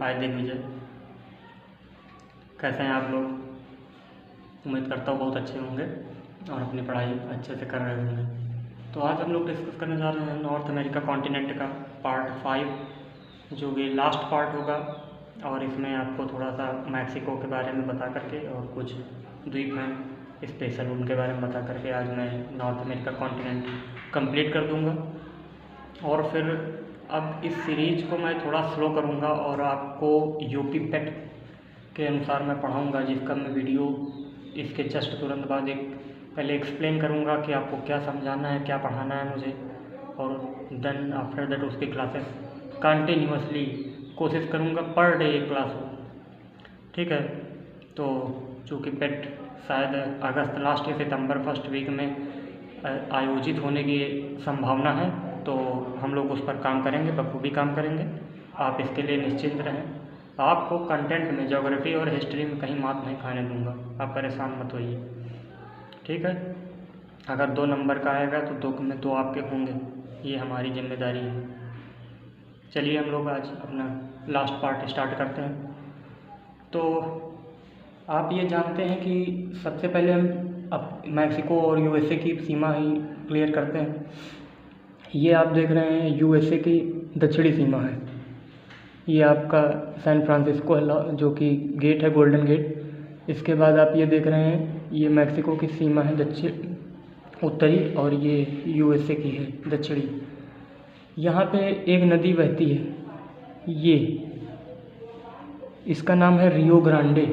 आए दिग्विजय, कैसे हैं आप लोग? उम्मीद करता हूँ बहुत अच्छे होंगे और अपनी पढ़ाई अच्छे से कर रहे होंगे। तो आज हम लोग डिस्कस करने जा रहे हैं नॉर्थ अमेरिका कॉन्टिनेंट का पार्ट 5, जो कि लास्ट पार्ट होगा। और इसमें आपको थोड़ा सा मैक्सिको के बारे में बता करके और कुछ द्वीप हैं स्पेशल, उनके बारे में बता करके आज मैं नॉर्थ अमेरिका कॉन्टिनेंट कंप्लीट कर दूंगा। और फिर अब इस सीरीज़ को मैं थोड़ा स्लो करूंगा और आपको यूपी पेट के अनुसार मैं पढ़ाऊंगा, जिसका मैं वीडियो इसके जस्ट तुरंत बाद एक पहले एक्सप्लेन करूंगा कि आपको क्या समझाना है, क्या पढ़ाना है मुझे, और देन आफ्टर दैट उसकी क्लासेस कंटिन्यूअसली कोशिश करूंगा पर डे एक क्लास हो, ठीक है। तो चूँकि पेट शायद अगस्त लास्ट या सितंबर फर्स्ट वीक में आयोजित होने की संभावना है, तो हम लोग उस पर काम करेंगे, बखूबी काम करेंगे। आप इसके लिए निश्चिंत रहें। आपको कंटेंट में ज्योग्राफी और हिस्ट्री में कहीं मात नहीं खाने दूंगा, आप परेशान मत होइए, ठीक है। अगर 2 नंबर का आएगा तो 2 में 2 आपके होंगे, ये हमारी जिम्मेदारी है। चलिए हम लोग आज अपना लास्ट पार्ट स्टार्ट करते हैं। तो आप ये जानते हैं कि सबसे पहले हम अब मैक्सिको और यूएसए की सीमा ही क्लियर करते हैं। ये आप देख रहे हैं यूएसए की दक्षिणी सीमा है, ये आपका सैन फ्रांसिस्को है जो कि गेट है, गोल्डन गेट। इसके बाद आप ये देख रहे हैं ये मैक्सिको की सीमा है दक्षिण उत्तरी, और ये यूएसए की है दक्षिणी। यहाँ पे एक नदी बहती है, ये इसका नाम है रियो ग्रांडे।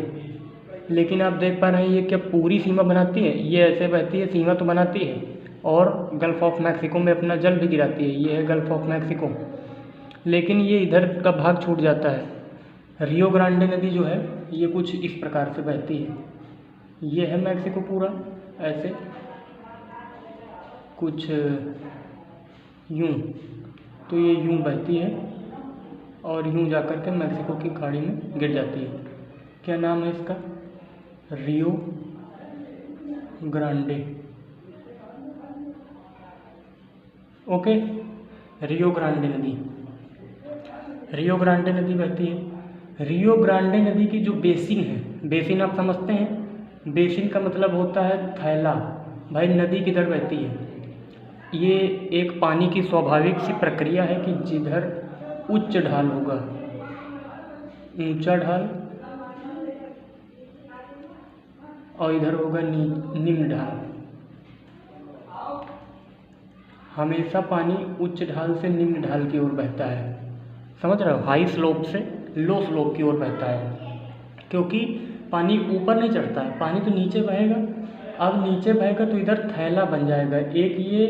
लेकिन आप देख पा रहे हैं ये क्या पूरी सीमा बनाती है? ये ऐसे बहती है, सीमा तो बनाती है और गल्फ़ ऑफ मैक्सिको में अपना जल भी गिराती है। ये है गल्फ़ ऑफ मैक्सिको, लेकिन ये इधर का भाग छूट जाता है। रियो ग्रांडे नदी जो है ये कुछ इस प्रकार से बहती है। ये है मैक्सिको पूरा ऐसे कुछ यूं, तो ये यूं बहती है और यूं जाकर के मैक्सिको की खाड़ी में गिर जाती है। क्या नाम है इसका? Rio Grande. Okay, Rio Grande नदी, रियो ग्रांडे नदी बहती है। रियो ग्रांडे नदी की जो बेसिन है, बेसिन आप समझते हैं, बेसिन का मतलब होता है थैला। भाई नदी किधर बहती है? ये एक पानी की स्वाभाविक सी प्रक्रिया है कि जिधर उच्च ढाल होगा, ऊंचा ढाल, और इधर होगा निम्न ढाल। हमेशा पानी उच्च ढाल से निम्न ढाल की ओर बहता है, समझ रहे हो? हाई स्लोप से लो स्लोप की ओर बहता है, क्योंकि पानी ऊपर नहीं चढ़ता है, पानी तो नीचे बहेगा। अब नीचे बहेगा तो इधर थैला बन जाएगा, एक ये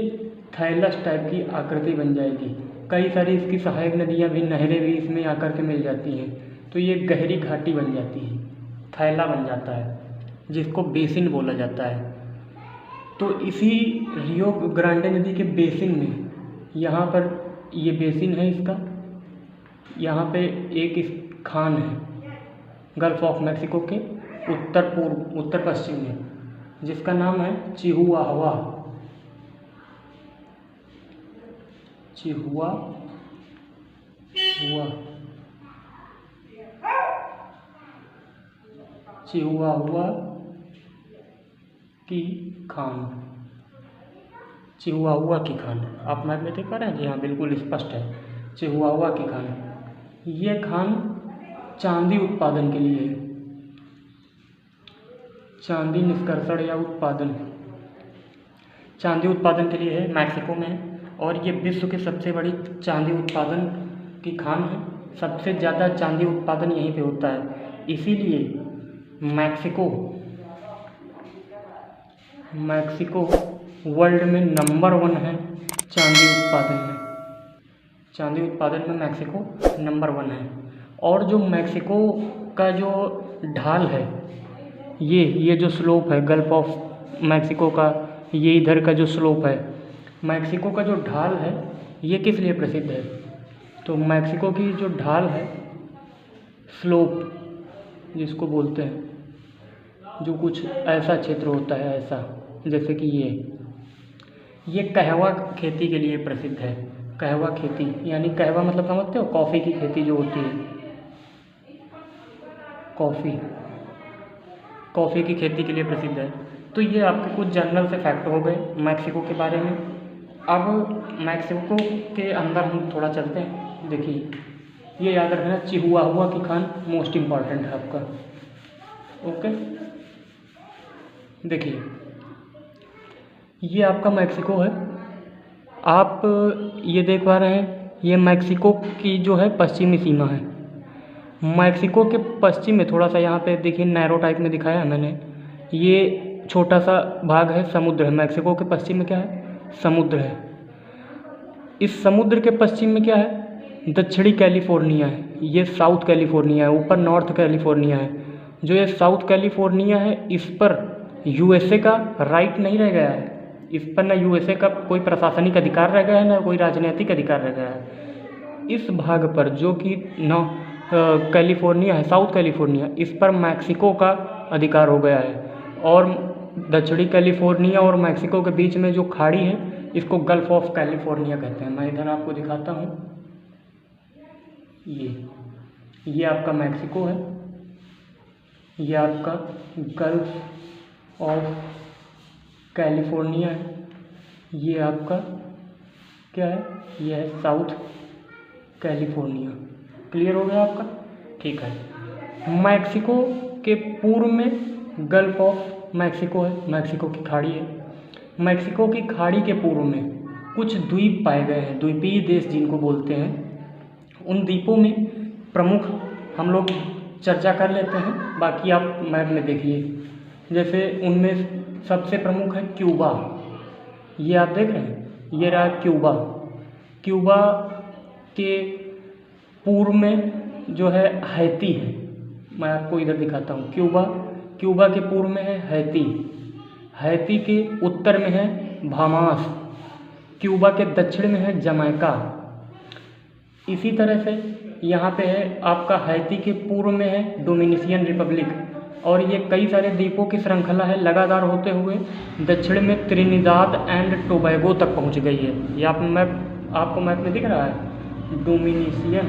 थैलस टाइप की आकृति बन जाएगी। कई सारी इसकी सहायक नदियाँ भी, नहरें भी इसमें आकर के मिल जाती हैं, तो ये गहरी घाटी बन जाती है, थैला बन जाता है, जिसको बेसिन बोला जाता है। तो इसी रियो ग्रांडे नदी के बेसिन में, यहाँ पर ये बेसिन है इसका, यहाँ पे एक खान है गल्फ़ ऑफ मैक्सिको के उत्तर पश्चिम में, जिसका नाम है चिहुआहुआ। चिहुआहुआ की खान, चिहुआहुआ की खान आप मैप में देख पा रहे हैं? जी हाँ, बिल्कुल स्पष्ट है, चिहुआहुआ की खान। ये खान चांदी उत्पादन के लिए है, चांदी निष्कर्षण या उत्पादन, चांदी उत्पादन के लिए है, मैक्सिको में है। और ये विश्व की सबसे बड़ी चांदी उत्पादन की खान है, सबसे ज़्यादा चांदी उत्पादन यहीं पे होता है। इसीलिए मैक्सिको वर्ल्ड में नंबर 1 है चांदी उत्पादन में। चांदी उत्पादन में मैक्सिको नंबर 1 है। और जो मैक्सिको का जो ढाल है, ये जो स्लोप है गल्फ़ ऑफ मैक्सिको का, ये इधर का जो स्लोप है, मैक्सिको का जो ढाल है, ये किस लिए प्रसिद्ध है? तो मैक्सिको की जो ढाल है, स्लोप जिसको बोलते हैं, जो कुछ ऐसा क्षेत्र होता है, ऐसा जैसे कि ये कहवा खेती के लिए प्रसिद्ध है। कहवा खेती यानी कहवा मतलब समझते हो? कॉफ़ी की खेती जो होती है, कॉफ़ी की खेती के लिए प्रसिद्ध है। तो ये आपके कुछ जनरल से फैक्ट हो गए मैक्सिको के बारे में। अब मैक्सिको के अंदर हम थोड़ा चलते हैं। देखिए, ये याद रखना, चिहुआहुआ की खान मोस्ट इम्पॉर्टेंट है आपका। ओके, देखिए ये आपका मैक्सिको है। आप ये देख पा रहे हैं, ये मैक्सिको की जो है पश्चिमी सीमा है। मैक्सिको के पश्चिम में थोड़ा सा यहाँ पे देखिए नैरो टाइप में दिखाया है मैंने, ये छोटा सा भाग है समुद्र है। मैक्सिको के पश्चिम में क्या है? समुद्र है। इस समुद्र के पश्चिम में क्या है? दक्षिणी कैलिफोर्निया है। ये साउथ कैलिफोर्निया है, ऊपर नॉर्थ कैलिफोर्निया है। जो ये साउथ कैलिफोर्निया है, इस पर यूएसए का राइट नहीं रह गया है। इस पर ना यूएसए का कोई प्रशासनिक अधिकार रह गया है, ना कोई राजनीतिक अधिकार रह गया है। इस भाग पर जो कि कैलिफोर्निया है, साउथ कैलिफोर्निया, इस पर मैक्सिको का अधिकार हो गया है। और दक्षिणी कैलिफोर्निया और मैक्सिको के बीच में जो खाड़ी है, इसको गल्फ ऑफ कैलिफोर्निया कहते हैं। मैं इधर आपको दिखाता हूँ, ये आपका मैक्सिको है, ये आपका गल्फ ऑफ कैलिफोर्निया है, ये आपका क्या है? ये है साउथ कैलिफोर्निया। क्लियर हो गया आपका? ठीक है। मैक्सिको के पूर्व में गल्फ ऑफ मैक्सिको है, मैक्सिको की खाड़ी है। मैक्सिको की खाड़ी के पूर्व में कुछ द्वीप पाए गए हैं, द्वीपीय देश जिनको बोलते हैं। उन द्वीपों में प्रमुख हम लोग चर्चा कर लेते हैं, बाकी आप मैप में देखिए। जैसे उनमें सबसे प्रमुख है क्यूबा। ये आप देख रहे हैं, ये रहा क्यूबा। क्यूबा के पूर्व में जो है हैती है। मैं आपको इधर दिखाता हूँ। क्यूबा के पूर्व में है हैती। हैती के उत्तर में है बाहामास। क्यूबा के दक्षिण में है जमैका। इसी तरह से यहाँ पे है आपका हैती के पूर्व में है डोमिनिशियन रिपब्लिक। और ये कई सारे द्वीपों की श्रृंखला है, लगातार होते हुए दक्षिण में त्रिनिदाद एंड टोबैगो तक पहुँच गई है। ये आपको मैप में दिख रहा है, डोमिनिशियन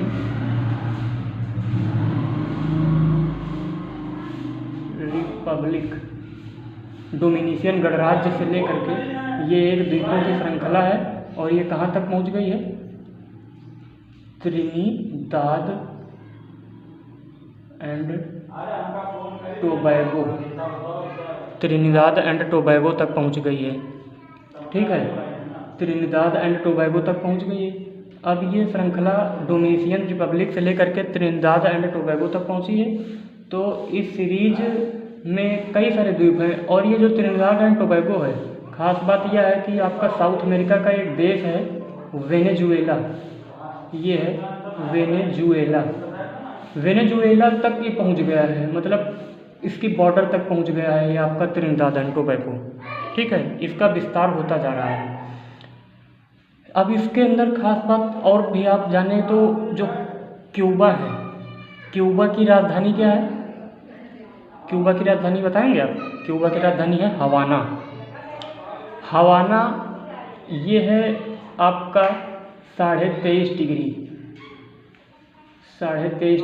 रिपब्लिक। डोमिनिशियन गणराज्य से लेकर के ये एक द्वीपों की श्रृंखला है। और ये कहाँ तक पहुँच गई है? Trinidad and Tobago. Trinidad and Tobago तक पहुँच गई है। ठीक है, त्रिनिदाद एंड टोबैगो तक पहुँच गई है। अब ये श्रृंखला डोमिनिशियन रिपब्लिक से लेकर के त्रिनिदाद एंड टोबैगो तक पहुँची है। तो इस सीरीज में कई सारे द्वीप हैं। और ये जो त्रिनिदाद एंड टोबैगो है, खास बात यह है कि आपका साउथ अमेरिका का एक देश है वेनेजुएला। ये है वेनेजुएला तक ये पहुंच गया है, मतलब इसकी बॉर्डर तक पहुंच गया है ये आपका त्रिनिदाद एंड टोबैगो। ठीक है, इसका विस्तार होता जा रहा है। अब इसके अंदर खास बात और भी आप जाने तो जो क्यूबा है, क्यूबा की राजधानी क्या है? क्यूबा की राजधानी बताएंगे आप? क्यूबा की राजधानी है हवाना। हवाना ये है आपका 23.5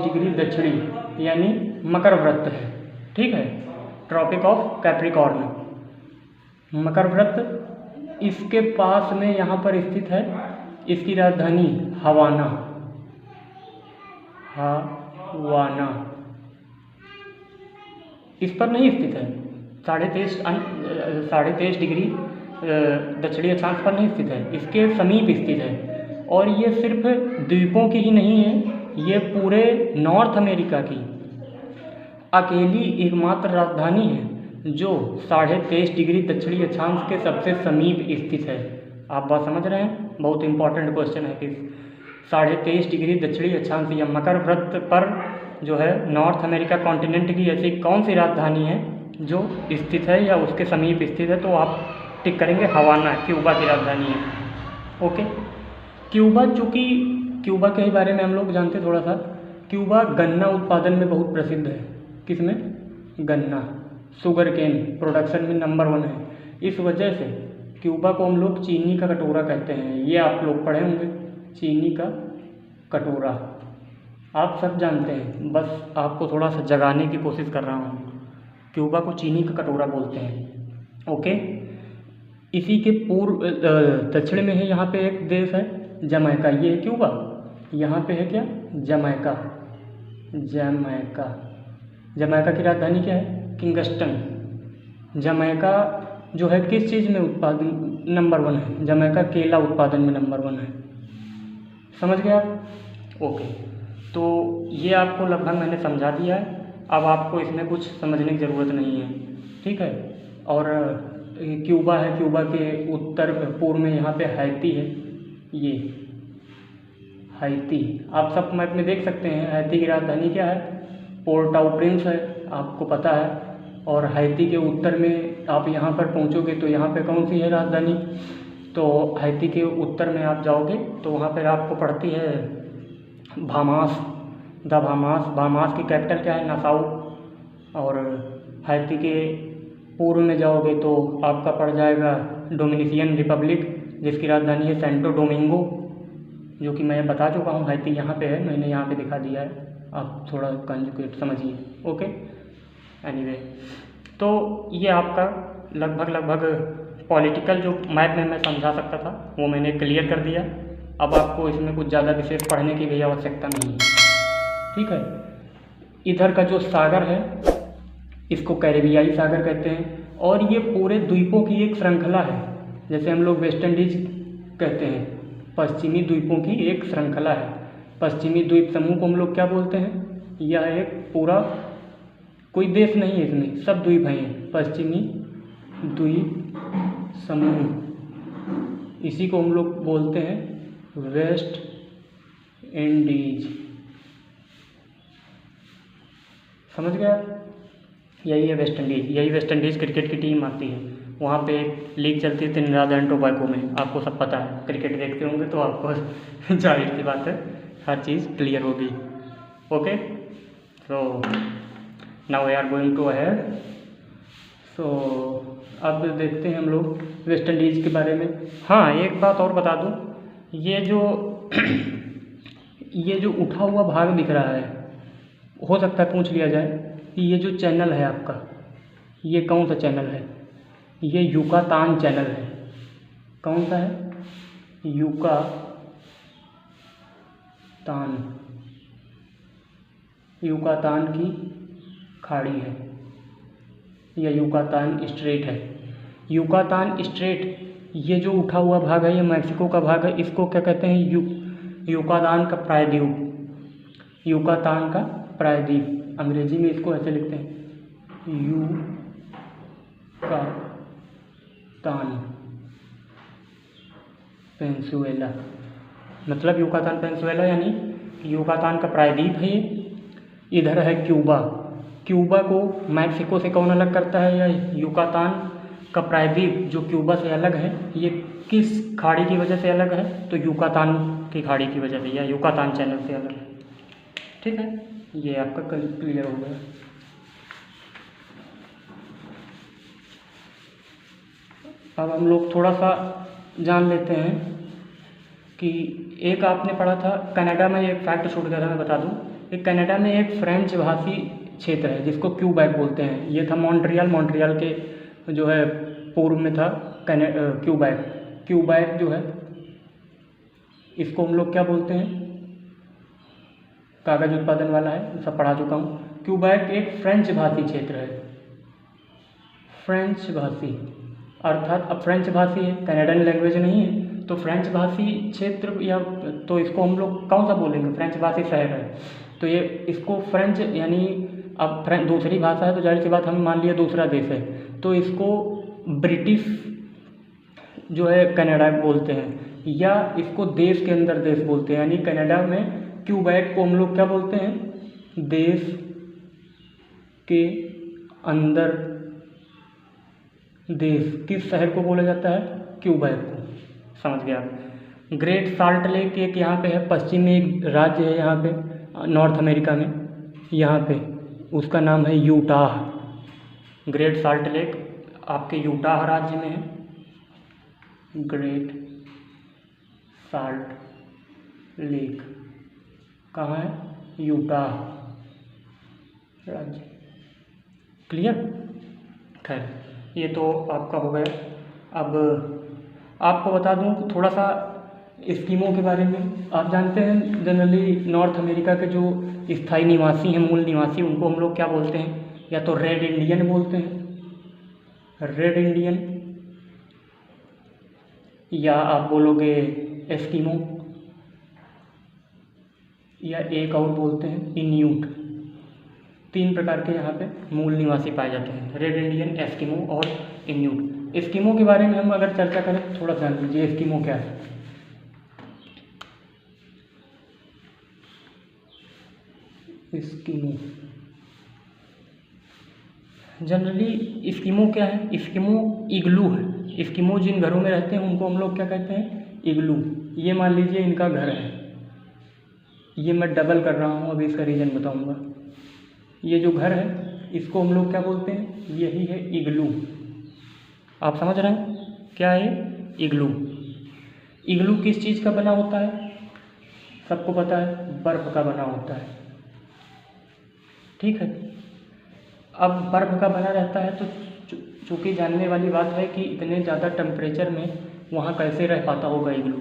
डिग्री दक्षिणी, यानी मकर वृत्त है। ठीक है, ट्रॉपिक ऑफ कैप्रिकॉर्न, मकर वृत्त इसके पास में यहाँ पर स्थित है। इसकी राजधानी हवाना इस पर नहीं स्थित है। 23.5 डिग्री दक्षिणी अक्षांश पर नहीं स्थित है, इसके समीप स्थित है। और ये सिर्फ द्वीपों की ही नहीं है, ये पूरे नॉर्थ अमेरिका की अकेली एकमात्र राजधानी है जो 23.5 डिग्री दक्षिणी अक्षांश के सबसे समीप स्थित है। आप बात समझ रहे हैं? बहुत इंपॉर्टेंट क्वेश्चन है कि 23.5 डिग्री दक्षिणी अक्षांश या मकर वृत्त पर जो है नॉर्थ अमेरिका कॉन्टिनेंट की ऐसी कौन सी राजधानी है जो स्थित है या उसके समीप स्थित है? तो आप टिक करेंगे हवाना, क्यूबा की राजधानी है। ओके, क्यूबा, चूँकि क्यूबा के बारे में हम लोग जानते थोड़ा सा। क्यूबा गन्ना उत्पादन में बहुत प्रसिद्ध है। किसमें? गन्ना, शुगर केन प्रोडक्शन में नंबर 1 है। इस वजह से क्यूबा को हम लोग चीनी का कटोरा कहते हैं। ये आप लोग पढ़े होंगे, चीनी का कटोरा। आप सब जानते हैं, बस आपको थोड़ा सा जगाने की कोशिश कर रहा हूँ। क्यूबा को चीनी का कटोरा बोलते हैं। ओके, इसी के पूर्व दक्षिण में है यहाँ पे एक देश है जमैका, ये है क्यूबा। यहाँ पे है क्या, जमैका। जमैका, जमैका की राजधानी क्या है, किंगस्टन। जमैका जो है किस चीज़ में उत्पादन नंबर 1 है, जमैका केला उत्पादन में नंबर 1 है। समझ गए आप? ओके, तो ये आपको लगभग मैंने समझा दिया है। अब आपको इसमें कुछ समझने की ज़रूरत नहीं है, ठीक है। और क्यूबा है, क्यूबा के उत्तर पूर्व में यहाँ पे हैती है। ये हैती आप सब मैप में देख सकते हैं। हैती की राजधानी क्या है, पोर्ट ऑ प्रिंस है, आपको पता है। और हैती के उत्तर में आप यहाँ पर पहुँचोगे तो यहाँ पे कौन सी है राजधानी, तो हैती के उत्तर में आप जाओगे तो वहाँ पर आपको पड़ती है भामास, द भामास। भामास की कैपिटल क्या है, नासाउ। और हैती के पूर्व में जाओगे तो आपका पड़ जाएगा डोमिनिशियन रिपब्लिक, जिसकी राजधानी है सेंटो डोमिंगो, जो कि मैं बता चुका हूँ। हैती यहाँ पे है, मैंने यहाँ पे दिखा दिया है, आप थोड़ा कंजुकेट समझिए। ओके, एनीवे, तो ये आपका लगभग पॉलिटिकल जो मैप में मैं समझा सकता था वो मैंने क्लियर कर दिया। अब आपको इसमें कुछ ज़्यादा विशेष पढ़ने की भी आवश्यकता नहीं है, ठीक है। इधर का जो सागर है इसको कैरेबियाई सागर कहते हैं, और ये पूरे द्वीपों की एक श्रृंखला है। जैसे हम लोग वेस्ट इंडीज कहते हैं, पश्चिमी द्वीपों की एक श्रृंखला है। पश्चिमी द्वीप समूह को हम लोग क्या बोलते हैं, यह एक पूरा कोई देश नहीं है, इसमें सब द्वीप हैं। पश्चिमी द्वीप समूह, इसी को हम लोग बोलते हैं वेस्ट इंडीज। समझ गया, यही है वेस्ट इंडीज़। यही वेस्ट इंडीज़ क्रिकेट की टीम आती है। वहाँ पे एक लीग चलती है त्रिनिदाद एंड टोबैगो में, आपको सब पता है, क्रिकेट देखते होंगे तो आपको जाहिर सी बात है हर चीज़ क्लियर होगी। Okay, so now we are going to ahead. So अब देखते हैं हम लोग वेस्ट इंडीज़ के बारे में। हाँ, एक बात और बता दूँ, ये जो उठा हुआ भाग दिख रहा है, हो सकता है पूछ लिया जाए कि ये जो चैनल है आपका, ये कौन सा चैनल है। ये युकातान चैनल है। कौन सा है, युकातान। युकातान की खाड़ी है या युकातान स्ट्रेट है। युकातान स्ट्रेट, ये जो उठा हुआ भाग है ये मैक्सिको का भाग है। इसको क्या कहते हैं, युकातान का प्रायद्वीप। युकातान का प्रायद्वीप, अंग्रेजी में इसको ऐसे लिखते हैं, युकातान पेंसुएला, मतलब युकातान पेंसुएला यानी युकातान का प्रायद्वीप है ये। इधर है क्यूबा। क्यूबा को मैक्सिको से कौन अलग करता है, या युकातान का प्रायद्वीप जो क्यूबा से अलग है, ये किस खाड़ी की वजह से अलग है, तो युकातान की खाड़ी की वजह से, या युकातान चैनल से अलग है। ठीक है, ये आपका क्लियर हो गया। अब हम लोग थोड़ा सा जान लेते हैं कि एक आपने पढ़ा था कनाडा में, एक फैक्ट छूट गया था, मैं बता दूं। एक कनाडा में एक फ्रेंच भाषी क्षेत्र है जिसको क्यूबैक बोलते हैं। ये था मॉन्ट्रियल के जो है पूर्व में था क्यूबैक। क्यूबैक जो है इसको हम लोग क्या बोलते हैं, कागज़ उत्पादन वाला है, सब पढ़ा चुका हूँ। क्यूबैक एक फ्रेंच भाषी क्षेत्र है। फ्रेंच भाषी अर्थात, अब फ्रेंच भाषी है, कनाडियन लैंग्वेज नहीं है, तो फ्रेंच भाषी क्षेत्र, या तो इसको हम लोग कौन सा बोलेंगे, फ्रेंच भाषी शहर है, तो ये इसको फ्रेंच यानी, अब दूसरी भाषा है तो जाहिर सी बात हम मान लिया दूसरा देश है, तो इसको ब्रिटिश जो है कनाडा बोलते हैं, या इसको देश के अंदर देश बोलते हैं। यानी कनाडा में क्यूबैक को हम लोग क्या बोलते हैं, देश के अंदर देश। किस शहर को बोला जाता है, क्यूबैक को। समझ गया आप। ग्रेट साल्ट लेक एक यहाँ पे है, पश्चिम में एक राज्य है यहाँ पे नॉर्थ अमेरिका में, यहाँ पे उसका नाम है यूटाह। ग्रेट साल्ट लेक आपके यूटाह राज्य में है। ग्रेट साल्ट लेक कहाँ है, यूटा राज्य। क्लियर? खैर ये तो आपका हो गया। अब आपको बता दूं थोड़ा सा एस्किमो के बारे में। आप जानते हैं जनरली नॉर्थ अमेरिका के जो स्थायी निवासी हैं, मूल निवासी, उनको हम लोग क्या बोलते हैं? या तो रेड इंडियन बोलते हैं, रेड इंडियन, या आप बोलोगे एस्किमो, या एक और बोलते हैं इन्यूट। 3 प्रकार के यहाँ पे मूल निवासी पाए जाते हैं, रेड इंडियन, एस्किमो और इन्यूट। एस्किमो के बारे में हम अगर चर्चा करें तो थोड़ा जान लीजिए एस्किमो क्या है। एस्किमो जनरली एस्किमो क्या है? एस्किमो इग्लू है। एस्किमो जिन घरों में रहते हैं उनको हम लोग क्या कहते हैं? इग्लू। ये मान लीजिए इनका घर है, ये मैं डबल कर रहा हूँ, अभी इसका रीज़न बताऊँगा। ये जो घर है इसको हम लोग क्या बोलते हैं? यही है इग्लू। आप समझ रहे हैं क्या है इग्लू? इग्लू किस चीज़ का बना होता है? सबको पता है, बर्फ़ का बना होता है। ठीक है। अब बर्फ़ का बना रहता है तो चूँकि जानने वाली बात है कि इतने ज़्यादा टेम्परेचर में वहाँ कैसे रह पाता होगा इग्लू।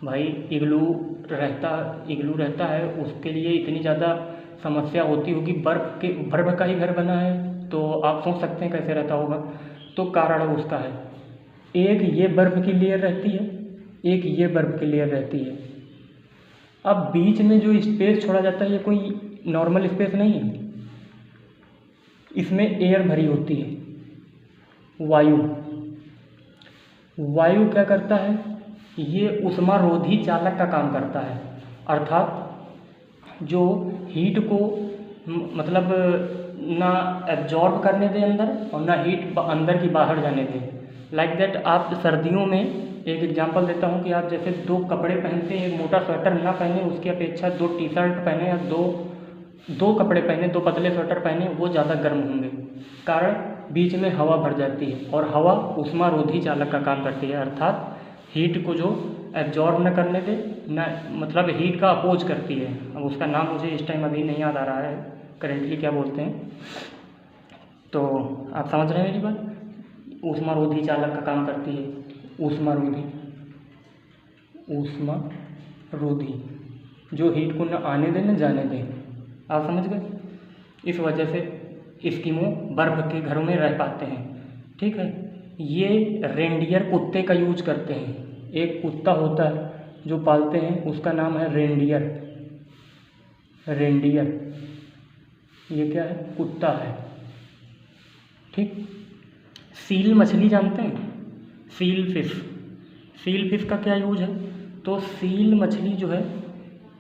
भाई इग्लू रहता है, उसके लिए इतनी ज़्यादा समस्या होती होगी। बर्फ़ का ही घर बना है तो आप सोच सकते हैं कैसे रहता होगा। तो कारण उसका है, एक ये बर्फ़ की लेयर रहती है, एक ये बर्फ़ की लेयर रहती है। अब बीच में जो स्पेस छोड़ा जाता है ये कोई नॉर्मल स्पेस नहीं है, इसमें एयर भरी होती है, वायु क्या करता है? ये ऊष्मारोधी चालक का काम करता है, अर्थात जो हीट को मतलब ना एब्जॉर्ब करने दे अंदर और ना हीट अंदर की बाहर जाने दे। लाइक दैट आप सर्दियों में, एक एग्जांपल देता हूँ कि आप जैसे 2 कपड़े पहनते हैं, एक मोटा स्वेटर ना पहने उसकी अपेक्षा 2 टी-शर्ट पहने या दो कपड़े पहने, 2 पतले स्वेटर पहने, वो ज़्यादा गर्म होंगे। कारण बीच में हवा भर जाती है और हवा ऊष्मारोधी चालक का काम करती है, अर्थात हीट को जो एब्जॉर्ब न करने दे, न मतलब हीट का अपोज करती है। अब उसका नाम मुझे इस टाइम अभी नहीं याद आ रहा है करेंटली क्या बोलते हैं, तो आप समझ रहे हैं मेरी बात? ऊष्मारोधी चालक का काम करती है, ऊष्मारोधी जो हीट को न आने दे न जाने दे। आप समझ गए? इस वजह से एस्किमो बर्फ़ के घरों में रह पाते हैं। ठीक है। ये रेंडियर कुत्ते का यूज करते हैं। एक कुत्ता होता है जो पालते हैं, उसका नाम है रेंडियर। ये क्या है? कुत्ता है। ठीक। सील मछली जानते हैं? सील फिश का क्या यूज है? तो सील मछली जो है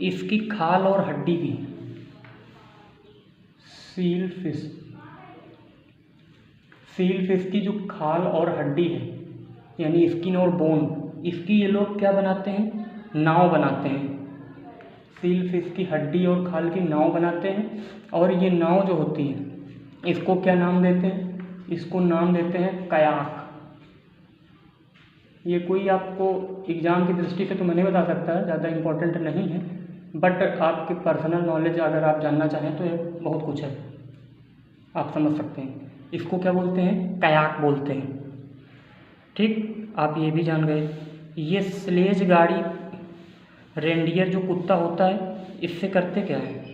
इसकी खाल और हड्डी भी, सील फिश की जो खाल और हड्डी है यानी स्किन और बोन, इसकी ये लोग क्या बनाते हैं? नाव बनाते हैं। सील फिश की हड्डी और खाल की नाव बनाते हैं। और ये नाव जो होती है इसको क्या नाम देते हैं? इसको नाम देते हैं कयाक। ये कोई आपको एग्ज़ाम की दृष्टि से तो मैं नहीं बता सकता है, ज़्यादा इम्पोर्टेंट नहीं है, बट आपके पर्सनल नॉलेज अगर आप जानना चाहें तो ये बहुत कुछ है, आप समझ सकते हैं। इसको क्या बोलते हैं? कयाक बोलते हैं। ठीक। आप ये भी जान गए। ये स्लेज गाड़ी, रेंडियर जो कुत्ता होता है, इससे करते क्या है?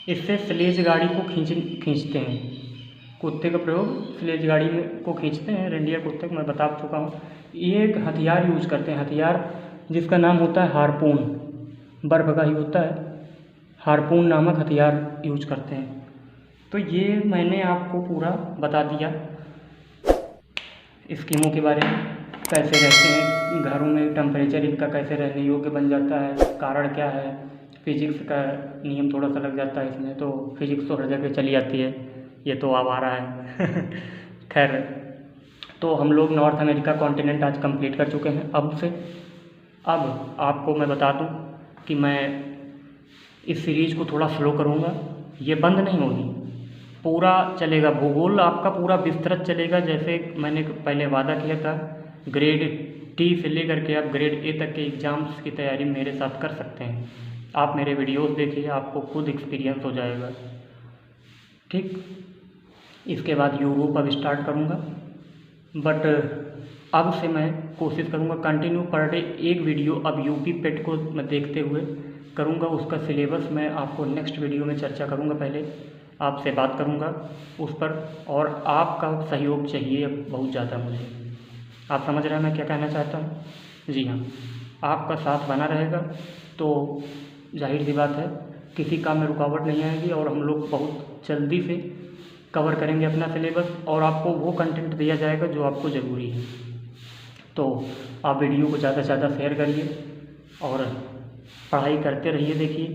इससे स्लेज गाड़ी को खींचते हैं। कुत्ते का प्रयोग स्लेज गाड़ी में को खींचते हैं, रेंडियर कुत्ते को मैं बता चुका हूँ। ये एक हथियार यूज करते हैं, हथियार जिसका नाम होता है हार्पून। बर्फ का ही होता है, हार्पून नामक हथियार यूज करते हैं। तो ये मैंने आपको पूरा बता दिया एस्किमो के बारे में, कैसे रहते हैं घरों में, टेम्परेचर इनका कैसे रहने योग्य बन जाता है, कारण क्या है, फिजिक्स का नियम थोड़ा सा लग जाता है इसमें, तो फिजिक्स तो हर जगह चली जाती है, ये तो अब आ रहा है। खैर, तो हम लोग नॉर्थ अमेरिका कॉन्टिनेंट आज कंप्लीट कर चुके हैं। अब आपको मैं बता दूं कि मैं इस सीरीज़ को थोड़ा स्लो करूंगा, ये बंद नहीं होगी, पूरा चलेगा। भूगोल आपका पूरा विस्तृत चलेगा, जैसे मैंने पहले वादा किया था। ग्रेड टी से लेकर के आप ग्रेड ए तक के एग्ज़ाम्स की तैयारी मेरे साथ कर सकते हैं। आप मेरे वीडियोस देखिए, आपको खुद एक्सपीरियंस हो जाएगा। ठीक, इसके बाद यूट्यूब अब स्टार्ट करूँगा, बट अब से मैं कोशिश करूँगा कंटिन्यू पर डे एक वीडियो अब यूपी पेट को मैं देखते हुए करूँगा। उसका सिलेबस मैं आपको नेक्स्ट वीडियो में चर्चा करूँगा। पहले आपसे बात करूँगा उस पर, और आपका सहयोग चाहिए बहुत ज़्यादा मुझे। आप समझ रहे हैं मैं क्या कहना चाहता हूँ? जी हाँ, आपका साथ बना रहेगा तो जाहिर सी बात है किसी काम में रुकावट नहीं आएगी, और हम लोग बहुत जल्दी से कवर करेंगे अपना सिलेबस, और आपको वो कंटेंट दिया जाएगा जो आपको ज़रूरी है। तो आप वीडियो को ज़्यादा से ज़्यादा शेयर करिए और पढ़ाई करते रहिए। देखिए,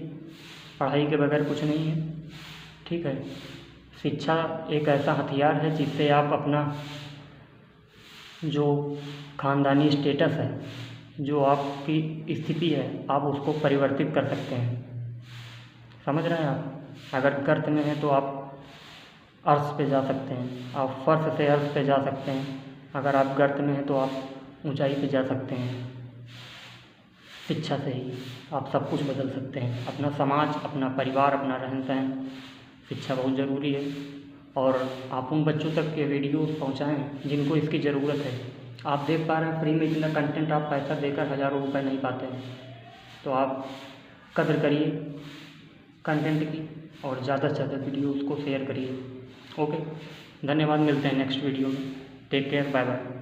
पढ़ाई के बगैर कुछ नहीं है। ठीक है, शिक्षा एक ऐसा हथियार है जिससे आप अपना जो ख़ानदानी स्टेटस है, जो आपकी स्थिति है, आप उसको परिवर्तित कर सकते हैं। समझ रहे हैं आप? अगर गर्त में हैं तो आप अर्श पे जा सकते हैं, आप फर्श से अर्श पे जा सकते हैं। अगर आप गर्त में हैं तो आप ऊंचाई पे जा सकते हैं। शिक्षा से ही आप सब कुछ बदल सकते हैं, अपना समाज, अपना परिवार, अपना रहन सहन। शिक्षा बहुत ज़रूरी है, और आप उन बच्चों तक के वीडियोस पहुंचाएं जिनको इसकी ज़रूरत है। आप देख पा रहे हैं फ्री में इतना कंटेंट आप पैसा देकर हज़ारों रुपए नहीं पाते हैं। तो आप कदर करिए कंटेंट की, और ज़्यादा से ज़्यादा वीडियोस को शेयर करिए। ओके, धन्यवाद। मिलते हैं नेक्स्ट वीडियो में। Take care, bye bye.